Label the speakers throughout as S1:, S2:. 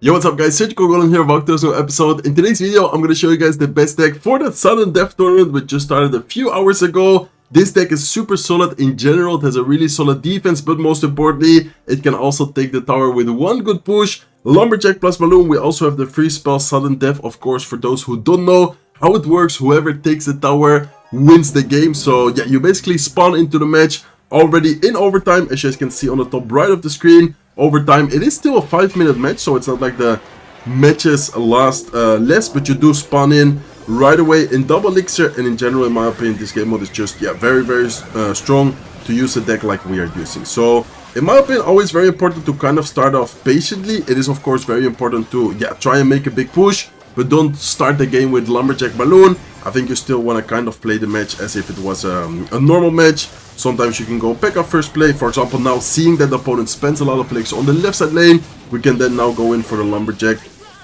S1: Yo, what's up guys, Goblin here, welcome to this new episode. In today's video, I'm going to show you guys the best deck for the Sudden Death tournament, which just started a few hours ago. This deck is super solid in general, it has a really solid defense, but most importantly, it can also take the tower with one good push. Lumberjack plus Balloon, we also have the free spell Sudden Death, of course, for those who don't know how it works, whoever takes the tower wins the game. So yeah, you basically spawn into the match already in overtime, as you guys can see on the top right of the screen. Overtime, it is still a 5-minute match, so it's not like the matches last less, but you do spawn in right away in double elixir. And in general, in my opinion, this game mode is just very strong to use a deck like we are using. So in my opinion, always very important to kind of start off patiently. It is of course very important to try and make a big push, but don't start the game with Lumberjack Balloon. I think you still want to kind of play the match as if it was a normal match. Sometimes you can go P.E.K.K.A first play. For example, now seeing that the opponent spends a lot of elixir on the left side lane, we can then now go in for the Lumberjack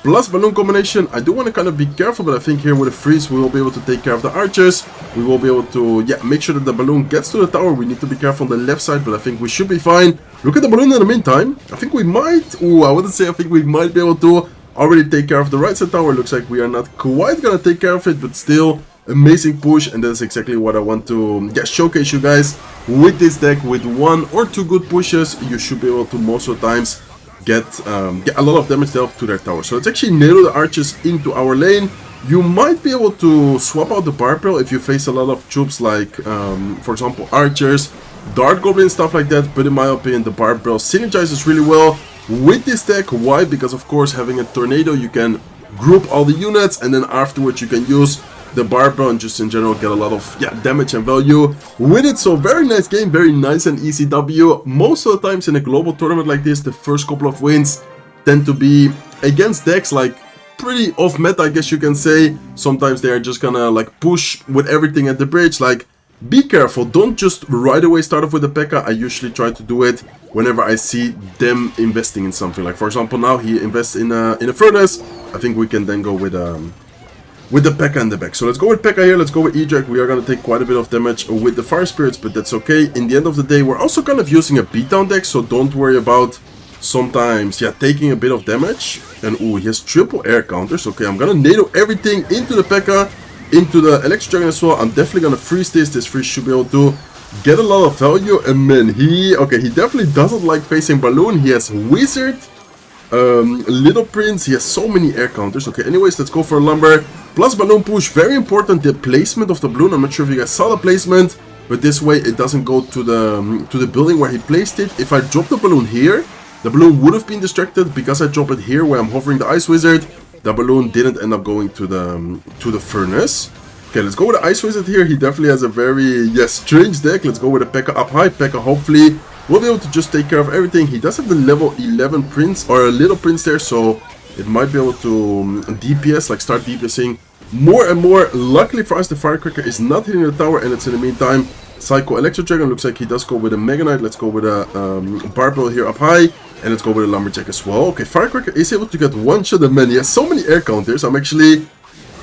S1: plus Balloon combination. I do want to kind of be careful, but I think here with a freeze we will be able to take care of the archers. We will be able to make sure that the balloon gets to the tower. We need to be careful on the left side, but I think we should be fine. Look at the balloon in the meantime. I think we might, I wouldn't say I think we might be able to already take care of the right side tower. Looks like we are not quite gonna take care of it, but still amazing push, and that's exactly what I want to showcase you guys. With this deck, with 1 or 2 good pushes, you should be able to most of the times get a lot of damage dealt to their tower. So let's actually nail the archers into our lane. You might be able to swap out the barbell if you face a lot of troops like for example archers, dart goblin, stuff like that, but in my opinion the barbell synergizes really well with this deck. Why? Because of course having a tornado, you can group all the units, and then afterwards you can use the barbell and just in general get a lot of damage and value with it. So very nice game, very nice and easy W. Most of the times in a global tournament like this, the first couple of wins tend to be against decks like pretty off meta, I guess you can say. Sometimes they are just gonna like push with everything at the bridge. Like, be careful, don't just right away start off with a P.E.K.K.A. I usually try to do it whenever I see them investing in something. Like for example now he invests in a furnace. I think we can then go with the P.E.K.K.A in the back. So let's go with P.E.K.K.A here, let's go with Eject. We are going to take quite a bit of damage with the Fire Spirits, but that's okay. In the end of the day, we're also kind of using a beatdown deck, so don't worry about sometimes, taking a bit of damage. And he has triple air counters. Okay, I'm going to NATO everything into the P.E.K.K.A, into the Electric Dragon as well. I'm definitely going to freeze this. This freeze should be able to get a lot of value. And man, he definitely doesn't like facing Balloon. He has Wizard, Little Prince, he has so many air counters. Okay, anyways, let's go for a Lumber plus Balloon push. Very important, the placement of the balloon. I'm not sure if you guys saw the placement, but this way it doesn't go to the building where he placed it. If I drop the balloon here, the balloon would have been distracted. Because I drop it here where I'm hovering the Ice Wizard, the balloon didn't end up going to the furnace. Okay, let's go with the Ice Wizard here. He definitely has a very strange deck. Let's go with a P.E.K.K.A up high. P.E.K.K.A hopefully will be able to just take care of everything. He does have the level 11 Prince, or a Little Prince there, so it might be able to DPS, like start DPSing more and more. Luckily for us, the Firecracker is not hitting the tower, and it's in the meantime Psycho Electro Dragon. Looks like he does go with a Mega Knight. Let's go with a Barbell here up high, and let's go with a Lumberjack as well. Okay, Firecracker is able to get one shot, and man, he has so many air counters. I'm actually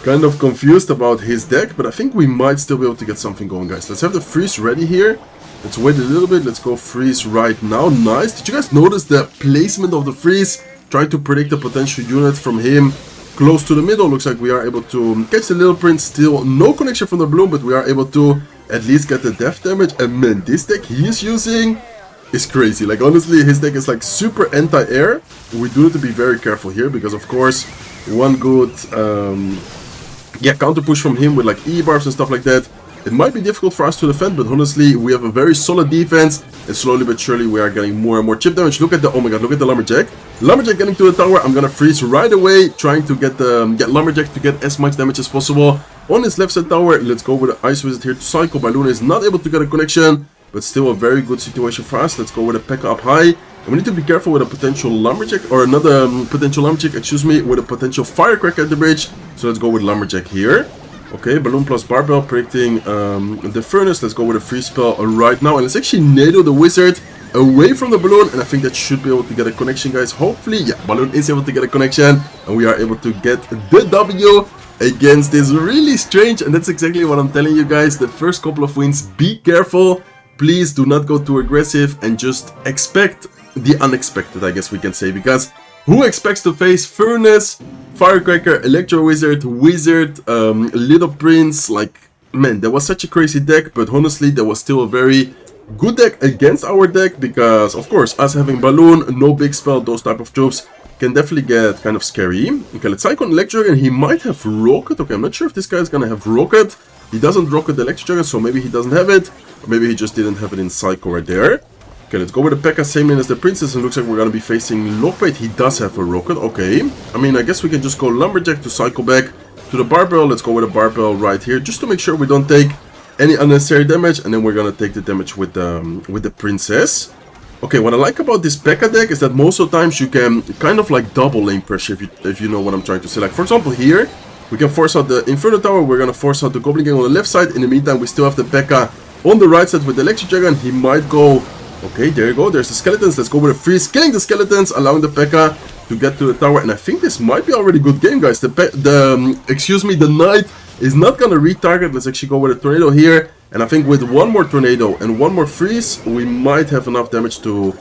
S1: kind of confused about his deck, but I think we might still be able to get something going, guys. Let's have the freeze ready here. Let's wait a little bit. Let's go freeze right now. Nice. Did you guys notice the placement of the freeze? Trying to predict a potential unit from him close to the middle. Looks like we are able to catch the Little Prince. Still no connection from the balloon, but we are able to at least get the death damage. And man, this deck he is using is crazy. Like honestly, his deck is like super anti-air. We do need to be very careful here because of course one good counter push from him with like E-barbs and stuff like that, it might be difficult for us to defend, but honestly, we have a very solid defense, and slowly but surely we are getting more and more chip damage. Look at the, oh my god, look at the Lumberjack. Lumberjack getting to the tower. I'm gonna freeze right away, trying to get the Lumberjack to get as much damage as possible on his left side tower. Let's go with the Ice Wizard here to Psycho. Balloon is not able to get a connection, but still a very good situation for us. Let's go with a P.E.K.K.A up high. And we need to be careful with a potential Lumberjack, or another potential Lumberjack, excuse me, with a potential Firecracker at the bridge. So let's go with Lumberjack here. Okay, Balloon plus Barbell predicting the Furnace. Let's go with a free spell right now. And let's actually NATO the Wizard away from the Balloon. And I think that should be able to get a connection, guys. Hopefully, Balloon is able to get a connection. And we are able to get the W against this really strange. And that's exactly what I'm telling you guys. The first couple of wins, be careful. Please do not go too aggressive and just expect the unexpected, I guess we can say. Because Who expects to face Furnace, Firecracker, Electro Wizard, Little Prince? Like, man, that was such a crazy deck, but honestly, that was still a very good deck against our deck, because, of course, us having Balloon, no big spell, those type of troops can definitely get kind of scary. Okay, let's Psycho on Electro Dragon. He might have Rocket. Okay, I'm not sure if this guy is gonna have Rocket. He doesn't Rocket the Electro Dragon, so maybe he doesn't have it. Or maybe he just didn't have it in Psycho right there. Okay, let's go with the P.E.K.K.A. same lane as the Princess, and looks like we're gonna be facing Lockbait. He does have a Rocket, okay. I mean, I guess we can just go Lumberjack to cycle back to the Barbell. Let's go with a Barbell right here, just to make sure we don't take any unnecessary damage, and then we're gonna take the damage with the Princess. Okay, what I like about this P.E.K.K.A. deck is that most of the times you can kind of like double lane pressure, if you know what I'm trying to say. Like, for example, here, we can force out the Inferno Tower, we're gonna force out the Goblin Gang on the left side. In the meantime, we still have the P.E.K.K.A. on the right side with the Electric Dragon. He might go... Okay, there you go, there's the Skeletons. Let's go with a freeze, killing the Skeletons, allowing the P.E.K.K.A. to get to the tower. And I think this might be already a good game, guys. The Knight is not gonna retarget. Let's actually go with a Tornado here. And I think with one more Tornado and one more freeze, we might have enough damage to,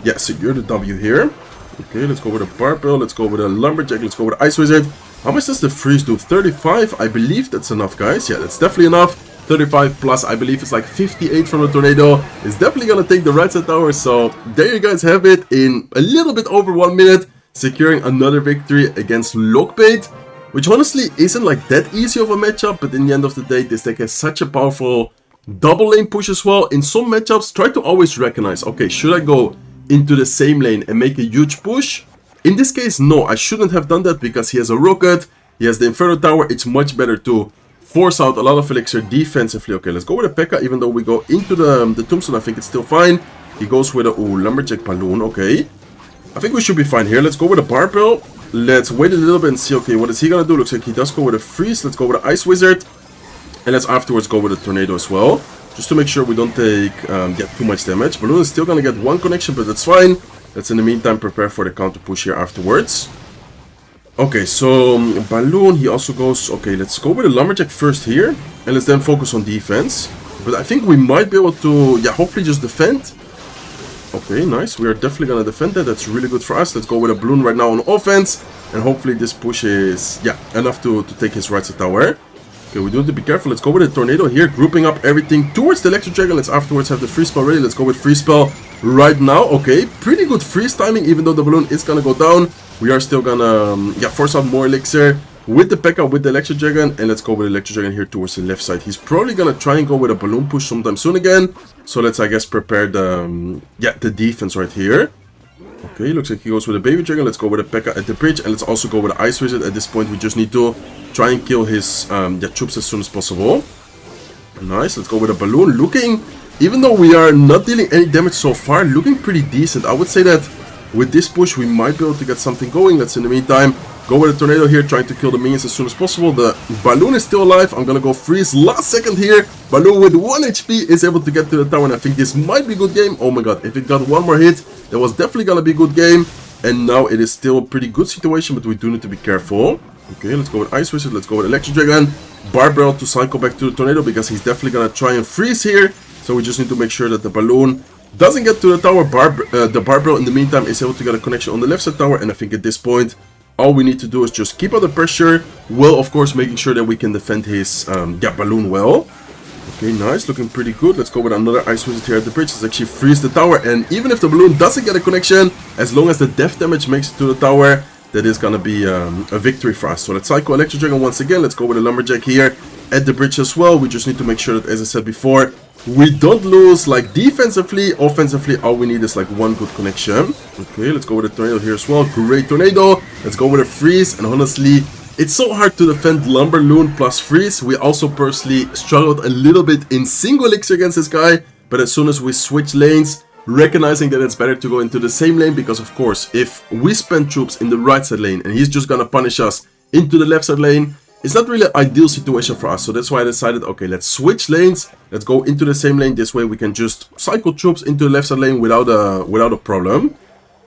S1: yeah, secure the W here. Okay, let's go with a Barbell, let's go with a Lumberjack, let's go with Ice Wizard. How much does the freeze do? 35? I believe that's enough, guys. Yeah, that's definitely enough. 35 plus, I believe it's like 58 from the Tornado. It's definitely gonna take the right side tower. So there you guys have it, in a little bit over 1 minute, securing another victory against Lockbait, which honestly isn't like that easy of a matchup, but in the end of the day, this deck has such a powerful double lane push as well. In some matchups, try to always recognize, okay, should I go into the same lane and make a huge push? In this case, no, I shouldn't have done that, because he has a Rocket, he has the Inferno Tower. It's much better to force out a lot of Elixir defensively. Okay, let's go with a P.E.K.K.A. Even though we go into the Tombstone, I think it's still fine. He goes with a Lumberjack Balloon. Okay, I think we should be fine here. Let's go with a Barbell. Let's wait a little bit and see. Okay, what is he gonna do? Looks like he does go with a Freeze. Let's go with an Ice Wizard, and let's afterwards go with a Tornado as well, just to make sure we don't take get too much damage. Balloon is still gonna get one connection, but that's fine. Let's in the meantime prepare for the counter push here afterwards. Okay, so Balloon, he also goes... Okay, let's go with a Lumberjack first here, and let's then focus on defense. But I think we might be able to, yeah, hopefully just defend. Okay, nice. We are definitely gonna defend that. That's really good for us. Let's go with a Balloon right now on offense, and hopefully this push is, yeah, enough to take his right side tower. Okay, we do need to be careful. Let's go with a Tornado here, grouping up everything towards the Electric Dragon. Let's afterwards have the Freeze Spell ready. Let's go with Freeze Spell right now. Okay, pretty good freeze timing, even though the Balloon is gonna go down. We are still gonna, yeah, force out more Elixir with the P.E.K.K.A. with the Electric Dragon. And let's go with the Electric Dragon here towards the left side. He's probably gonna try and go with a Balloon push sometime soon again. So let's, I guess, prepare the, yeah, the defense right here. Okay, looks like he goes with a Baby Dragon. Let's go with a P.E.K.K.A. at the bridge. And let's also go with the Ice Wizard. At this point, we just need to try and kill his yeah, troops as soon as possible. Nice, let's go with a Balloon. Looking, even though we are not dealing any damage so far, looking pretty decent. I would say that with this push, we might be able to get something going. Let's, in the meantime, go with a Tornado here, trying to kill the minions as soon as possible. The Balloon is still alive. I'm gonna go freeze last second here. Balloon with 1 HP is able to get to the tower, and I think this might be a good game. Oh my god, if it got one more hit, that was definitely gonna be a good game. And now it is still a pretty good situation, but we do need to be careful. Okay, let's go with Ice Wizard. Let's go with Electric Dragon. Barbell to cycle back to the Tornado, because he's definitely gonna try and freeze here. So we just need to make sure that the Balloon doesn't get to the tower. The Barbell in the meantime is able to get a connection on the left side tower, and I think at this point all we need to do is just keep out the pressure, while of course making sure that we can defend his yeah, Balloon well. Okay, nice, looking pretty good. Let's go with another Ice Wizard here at the bridge. Let's actually freeze the tower, and even if the Balloon doesn't get a connection, as long as the death damage makes it to the tower, that is gonna be a victory for us. So let's cycle Electric Dragon once again. Let's go with a Lumberjack here at the bridge as well. We just need to make sure that, as I said before, we don't lose like defensively. Offensively, all we need is like one good connection. Okay, let's go with a Tornado here as well. Great Tornado. Let's go with a freeze. And honestly, it's so hard to defend Lumberloon plus freeze. We also personally struggled a little bit in single elixir against this guy, but as soon as we switch lanes, recognizing that it's better to go into the same lane, because of course if we spend troops in the right side lane and he's just gonna punish us into the left side lane, it's not really an ideal situation for us. So that's why I decided, okay, let's switch lanes. Let's go into the same lane. This way we can just cycle troops into the left side lane without a problem.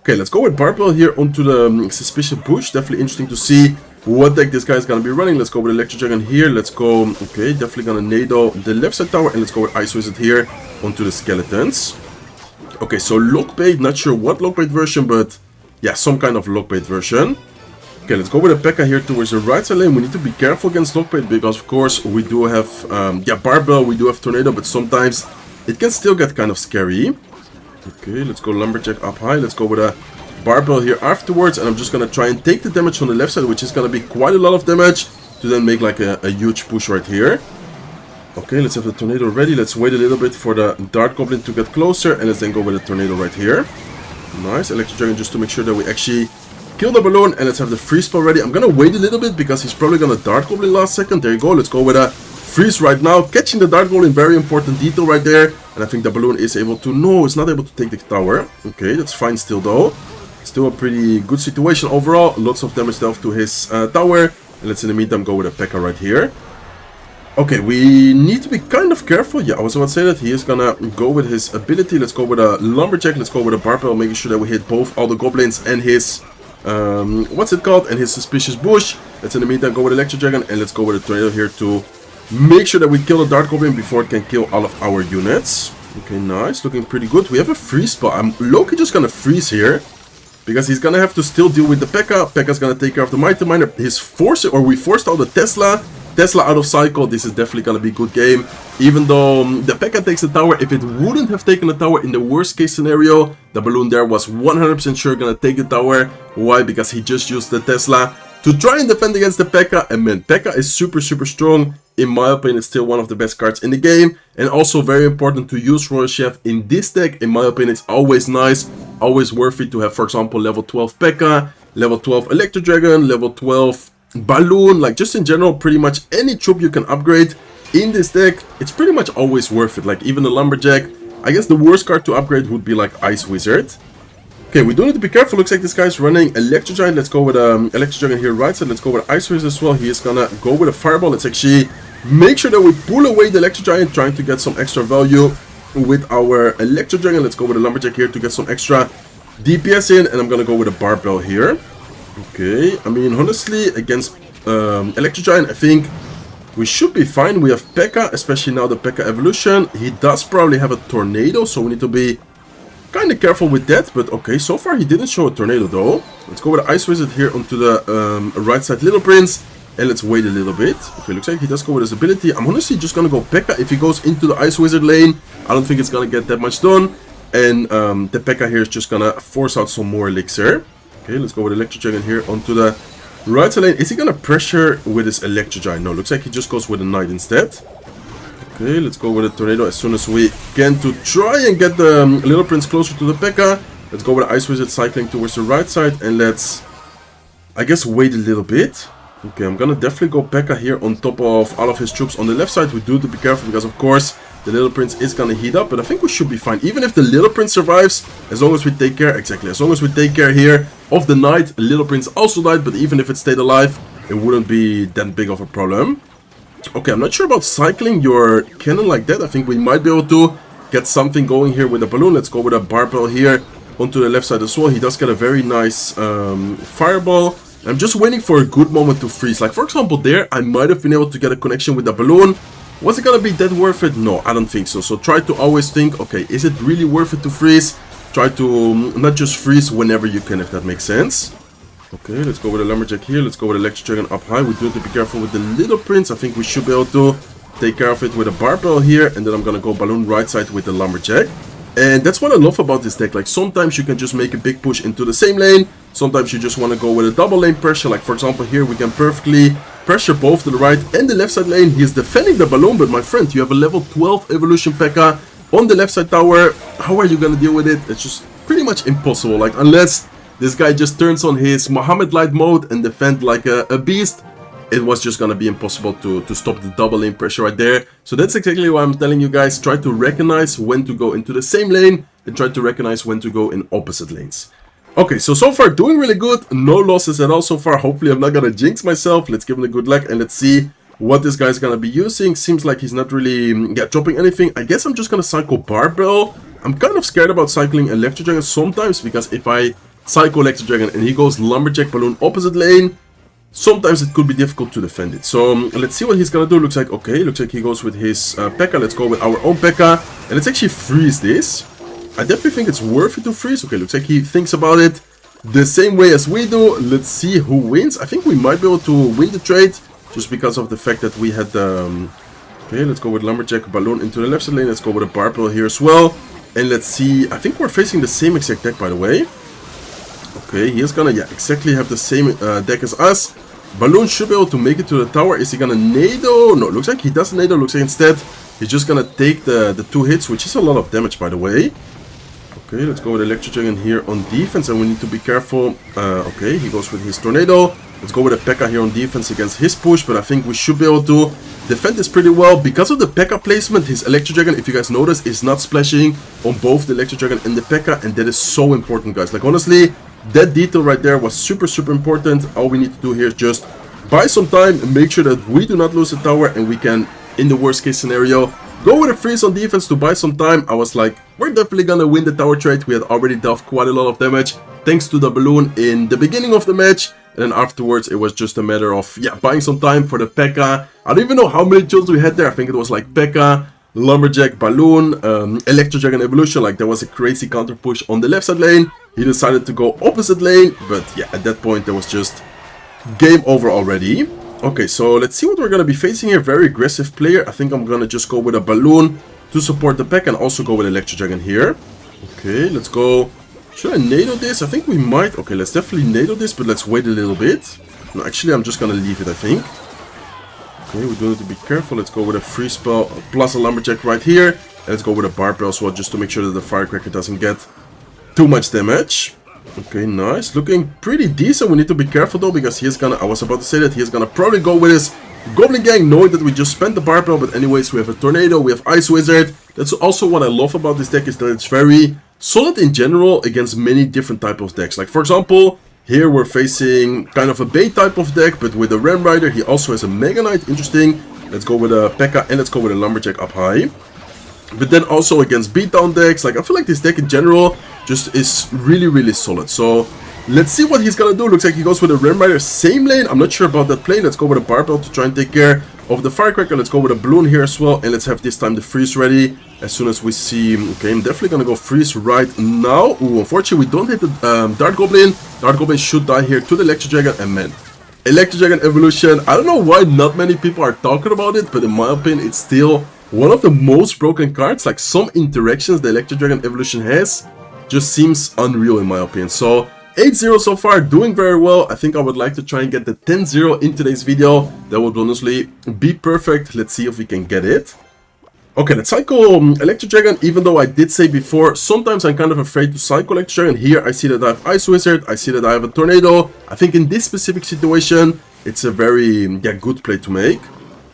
S1: Okay, let's go with Barbell here onto the Suspicious Bush. Definitely interesting to see what deck this guy is going to be running. Let's go with Electric Dragon here. Let's go, okay, definitely going to nado the left side tower. And let's go with Ice Wizard here onto the Skeletons. Okay, so Lockbait, not sure what Lockbait version, but yeah, some kind of lockbait version. Okay, let's go with a P.E.K.K.A here towards the right side lane. We need to be careful against lockbait because, of course, we do have, yeah, Barbell, we do have Tornado, but sometimes it can still get kind of scary. Okay, let's go Lumberjack up high. Let's go with a Barbell here afterwards, and I'm just gonna try and take the damage on the left side, which is gonna be quite a lot of damage, to then make like a huge push right here. Okay, let's have the Tornado ready. Let's wait a little bit for the Dart Goblin to get closer, and let's then go with the Tornado right here. Nice, Electro Dragon just to make sure that we actually kill the balloon, and let's have the freeze spell ready. I'm gonna wait a little bit because he's probably gonna Dart Goblin last second. There you go, let's go with a freeze right now. Catching the Dart Goblin, very important detail right there. And I think the balloon is able to, no, it's not able to take the tower. Okay, that's fine still though. Still a pretty good situation overall. Lots of damage dealt to his tower. And let's in the meantime go with a P.E.K.K.A right here. Okay, we need to be kind of careful. Yeah, I was about to say that he is gonna go with his ability. Let's go with a Lumberjack. Let's go with a Barbell, making sure that we hit both all the goblins and his, what's it called? And his Suspicious Bush. Let's in the meantime go with Electro Dragon, and let's go with a Tornado here to make sure that we kill the Dart Goblin before it can kill all of our units. Okay, nice. Looking pretty good. We have a freeze spell. I'm low-key just gonna freeze here, because he's gonna have to still deal with the P.E.K.K.A. P.E.K.K.A's gonna take care of the Mighty Miner. We forced out the Tesla out of cycle. This is definitely gonna be a good game. Even though the P.E.K.K.A takes the tower, if it wouldn't have taken the tower in the worst case scenario, the balloon there was 100% sure gonna take the tower. Why? Because he just used the Tesla to try and defend against the P.E.K.K.A. And man, P.E.K.K.A is super strong. In my opinion, it's still one of the best cards in the game. And also very important to use Royal Chef in this deck. In my opinion, it's always nice, always worth it to have, for example, level 12 P.E.K.K.A, level 12 Electro Dragon, level 12 Balloon. Like, just in general, pretty much any troop you can upgrade in this deck, it's pretty much always worth it. Like, even the Lumberjack. I guess the worst card to upgrade would be like Ice Wizard. Okay, we do need to be careful. Looks like this guy's running Electro Giant. Let's go with Electro Dragon here right side. Let's go with Ice Wizard as well. He is gonna go with a Fireball. Let's actually make sure that we pull away the Electro Giant, trying to get some extra value with our Electro Dragon. Let's go with a Lumberjack here to get some extra DPS in, and I'm gonna go with a Barbell here. Okay, I mean, honestly, against Electro Giant, I think we should be fine. We have P.E.K.K.A, especially now the P.E.K.K.A evolution. He does probably have a Tornado, so we need to be kind of careful with that. But okay, so far he didn't show a Tornado though. Let's go with the Ice Wizard here onto the right side Little Prince, and let's wait a little bit. Okay, looks like he does go with his ability. I'm honestly just gonna go P.E.K.K.A. If he goes into the Ice Wizard lane, I don't think it's gonna get that much done. And the P.E.K.K.A here is just gonna force out some more elixir. Okay, let's go with Electro Dragon here onto the right side lane. Is he gonna pressure with his Electro Giant? No, looks like he just goes with a Knight instead. Okay, let's go with a Tornado as soon as we can to try and get the Little Prince closer to the P.E.K.K.A. Let's go with the Ice Wizard cycling towards the right side, and let's, I guess, wait a little bit. Okay, I'm gonna definitely go P.E.K.K.A here on top of all of his troops on the left side. We do have to be careful because, of course, the Little Prince is gonna heat up, but I think we should be fine. Even if the Little Prince survives, as long as we take care, exactly, as long as we take care here of the Knight. Little Prince also died, but even if it stayed alive, it wouldn't be that big of a problem. Okay, I'm not sure about cycling your cannon like that. I think we might be able to get something going here with a balloon. Let's go with a Barbell here onto the left side as well. He does get a very nice Fireball. I'm just waiting for a good moment to freeze. Like, for example, there, I might have been able to get a connection with the balloon. Was it gonna be that worth it? No, I don't think so. So try to always think, okay, is it really worth it to freeze? Try to not just freeze whenever you can, if that makes sense. Okay, let's go with a Lumberjack here. Let's go with Electro Dragon up high. We do have to be careful with the Little Prince. I think we should be able to take care of it with a Barbell here. And then I'm gonna go Balloon right side with the Lumberjack. And that's what I love about this deck. Like, sometimes you can just make a big push into the same lane. Sometimes you just want to go with a double lane pressure. Like, for example, here we can perfectly pressure both the right and the left side lane. He is defending the balloon, but my friend, you have a level 12 evolution P.E.K.K.A on the left side tower. How are you going to deal with it? It's just pretty much impossible. Like, unless this guy just turns on his Muhammad Light mode and defend like a beast, it was just gonna be impossible to stop the double lane pressure right there. So that's exactly why I'm telling you guys, try to recognize when to go into the same lane and try to recognize when to go in opposite lanes. Okay, so far doing really good, no losses at all so far. Hopefully I'm not gonna jinx myself. Let's give him the good luck and let's see what this guy's gonna be using. Seems like he's not really dropping anything. I guess I'm just gonna cycle Barbell. I'm kind of scared about cycling Electro Dragon sometimes, because if I cycle Electro Dragon and he goes Lumberjack Balloon opposite lane, sometimes it could be difficult to defend it. So let's see what he's gonna do. Looks like, okay, looks like he goes with his P.E.K.K.A. Let's go with our own P.E.K.K.A. and let's actually freeze this. I definitely think it's worth it to freeze. Okay, looks like he thinks about it. the same way as we do. Let's see who wins. I think we might be able to win the trade just because of the fact that we had okay, let's go with Lumberjack Balloon into the left side lane. Let's go with a Barbell here as well. And let's see, I think we're facing the same exact deck, by the way. Okay, he's gonna, yeah, exactly have the same deck as us. Balloon should be able to make it to the tower. Is he gonna nado? No, looks like he doesn't nado. Looks like instead he's just gonna take the 2 hits, which is a lot of damage, by the way. Okay, let's go with Electro Dragon here on defense, and we need to be careful. Okay, he goes with his Tornado. Let's go with a P.E.K.K.A here on defense against his push, but I think we should be able to defend this pretty well. Because of the P.E.K.K.A placement, his Electro Dragon, if you guys notice, is not splashing on both the Electro Dragon and the P.E.K.K.A, and that is so important, guys. Like, honestly, that detail right there was super, super important. All we need to do here is just buy some time and make sure that we do not lose the tower, and we can, in the worst case scenario, go with a freeze on defense to buy some time. I was like, we're definitely gonna win the tower trade. We had already dealt quite a lot of damage thanks to the balloon in the beginning of the match. And then afterwards, it was just a matter of, yeah, buying some time for the P.E.K.K.A. I don't even know how many children we had there. I think it was like P.E.K.K.A, Lumberjack, Balloon, Electro Dragon Evolution. Like, there was a crazy counter push on the left side lane. He decided to go opposite lane. But yeah, at that point, there was just game over already. Okay, so let's see what we're going to be facing here. Very aggressive player. I think I'm going to just go with a Balloon to support the P.E.K.K.A and also go with Electro Dragon here. Okay, let's go. Should I nado this? I think we might. Okay, let's definitely nado this, but let's wait a little bit. No, actually, I'm just going to leave it, I think. Okay, we do need to be careful. Let's go with a free spell plus a Lumberjack right here. And let's go with a Barbell as well, just to make sure that the Firecracker doesn't get too much damage. Okay, nice. Looking pretty decent. We need to be careful though, because he's gonna, I was about to say that he's gonna probably go with his Goblin Gang, knowing that we just spent the Barbell. But anyways, we have a Tornado, we have Ice Wizard. That's also what I love about this deck, is that it's very solid in general against many different type of decks. Like, for example, here we're facing kind of a bait type of deck, but with a Ram Rider, he also has a Mega Knight. Interesting. Let's go with a P.E.K.K.A and let's go with a Lumberjack up high. But then also against beatdown decks, like, I feel like this deck in general just is really, really solid. So let's see what he's gonna do. Looks like he goes with a Ram Rider, same lane. I'm not sure about that plane. Let's go with a Barbell to try and take care of the Firecracker. Let's go with a Balloon here as well, and let's have this time the freeze ready as soon as we see. Okay, I'm definitely gonna go freeze right now. Ooh, unfortunately we don't hit the Dart Goblin. Dart Goblin should die here to the Electro Dragon, and man, Electro Dragon Evolution, I don't know why not many people are talking about it, but in my opinion, it's still one of the most broken cards. Like, some interactions the Electro Dragon Evolution has just seems unreal in my opinion. So 8-0 so far, doing very well. I think I would like to try and get the 10-0 in today's video. That would honestly be perfect. Let's see if we can get it. Okay, let's cycle Electro Dragon. Even though I did say before, sometimes I'm kind of afraid to cycle Electro Dragon. Here I see that I have Ice Wizard, I see that I have a Tornado. I think in this specific situation, it's a very good play to make.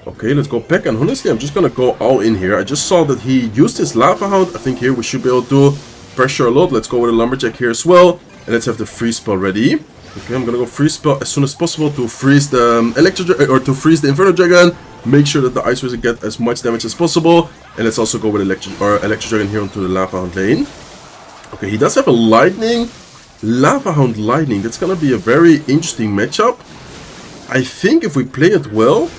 S1: Okay, let's go P.E.K.K.A, and honestly, I'm just gonna go all in here. I just saw that he used his Lava Hound. I think here we should be able to pressure a lot. Let's go with a Lumberjack here as well. And let's have the freeze spell ready. Okay, I'm gonna go freeze spell as soon as possible to freeze the or to freeze the Inferno Dragon. Make sure that the Ice Wizard get as much damage as possible. And let's also go with Electro Dragon here onto the Lava Hound lane. Okay, he does have a Lightning. Lava Hound Lightning. That's gonna be a very interesting matchup. I think if we play it well,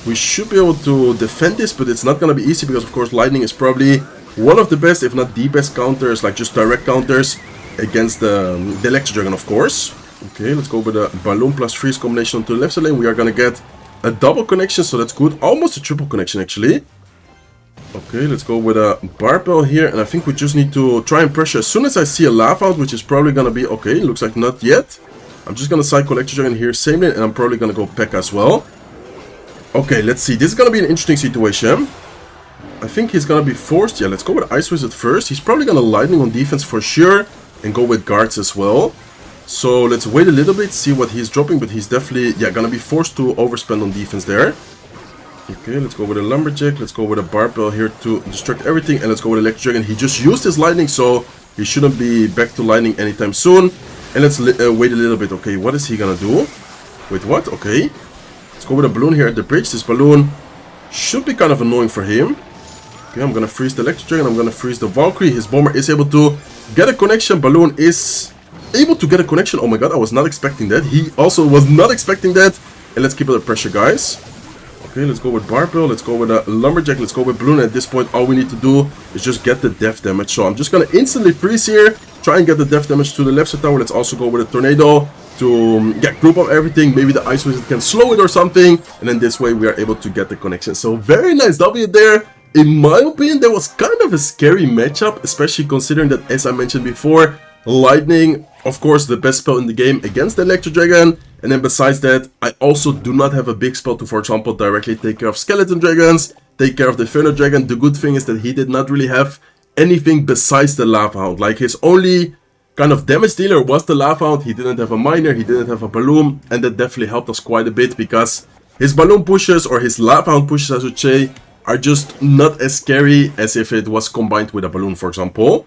S1: we should be able to defend this, but it's not gonna be easy because, of course, Lightning is probably one of the best, if not the best counters, like just direct counters against the Electro Dragon, of course. Okay, let's go with a Balloon plus Freeze combination onto the left side lane. We are gonna get a double connection, so that's good. Almost a triple connection, actually. Okay, let's go with a Barbell here, and I think we just need to try and pressure as soon as I see a Lava out, which is probably gonna be okay. Looks like not yet. I'm just gonna cycle Electro Dragon here, same lane, and I'm probably gonna go P.E.K.K.A as well. Okay, let's see. This is gonna be an interesting situation. I think he's gonna be forced. Yeah, let's go with Ice Wizard first. He's probably gonna Lightning on defense for sure, and go with guards as well. So let's wait a little bit, see what he's dropping, but he's definitely, gonna be forced to overspend on defense there. Okay, let's go with a Lumberjack. Let's go with a Barbell here to distract everything, and let's go with Electro Dragon. He just used his Lightning, so he shouldn't be back to Lightning anytime soon. And let's wait a little bit. Okay, what is he gonna do? Wait, what? Okay. Let's go with a Balloon here at the bridge. This Balloon should be kind of annoying for him. Okay, I'm gonna freeze the Electro Dragon. I'm gonna freeze the Valkyrie. His Bomber is able to get a connection. Balloon is able to get a connection. Oh my god, I was not expecting that. He also was not expecting that. And let's keep it under pressure, guys. Okay, let's go with Barbell. Let's go with a Lumberjack. Let's go with Balloon. At this point, all we need to do is just get the death damage. So I'm just gonna instantly freeze here, try and get the death damage to the left side tower. Let's also go with a tornado to group up everything. Maybe the ice wizard can slow it or something, and then this way we are able to get the connection. So very nice W there. In my opinion, that was kind of a scary matchup, especially considering that, as I mentioned before, lightning, of course, the best spell in the game against the electro dragon. And then besides that, I also do not have a big spell to, for example, directly take care of skeleton dragons, take care of the inferno dragon. The good thing is that he did not really have anything besides the lava hound. Like, his only kind of damage dealer was the lava hound. He didn't have a miner, he didn't have a balloon, and that definitely helped us quite a bit, because his balloon pushes, or his lava hound pushes I should say, are just not as scary as if it was combined with a balloon, for example.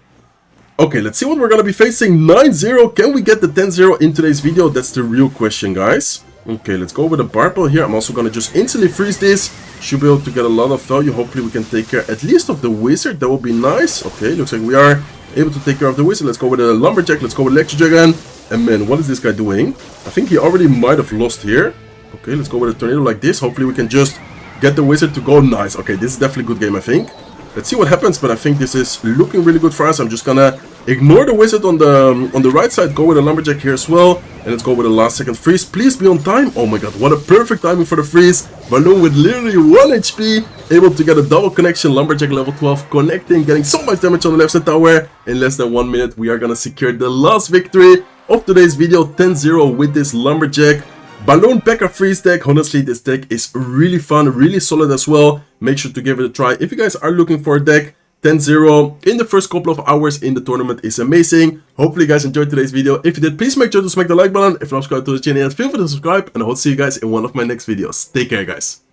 S1: Okay, let's see what we're gonna be facing. 9-0. Can we get the 10-0 in today's video? That's the real question, guys. Okay, let's go with a barbell here. I'm also gonna just instantly freeze this. Should be able to get a lot of value. Hopefully we can take care at least of the wizard. That would be nice. Okay, looks like we are able to take care of the wizard. Let's go with a lumberjack. Let's go with electro dragon. And man, what is this guy doing? I think he already might have lost here. Okay, let's go with a tornado like this. Hopefully we can just get the wizard to go. Nice. Okay, this is definitely a good game, I think. Let's see what happens, but I think this is looking really good for us. I'm just gonna ignore the wizard on the right side, go with a lumberjack here as well, and let's go with a last second freeze. Please be on time. Oh my god, what a perfect timing for the freeze. Balloon with literally 1 HP, able to get a double connection. Lumberjack level 12 connecting, getting so much damage on the left side tower. In less than 1 minute, we are gonna secure the last victory of today's video, 10-0 with this lumberjack. Balloon P.E.K.K.A. freeze deck. Honestly, this deck is really fun, really solid as well. Make sure to give it a try if you guys are looking for a deck. 10-0 in the first couple of hours in the tournament is amazing. Hopefully you guys enjoyed today's video. If you did, please make sure to smack the like button. If you're not subscribed to the channel yet, feel free to subscribe, and I hope to see you guys in one of my next videos. Take care, guys.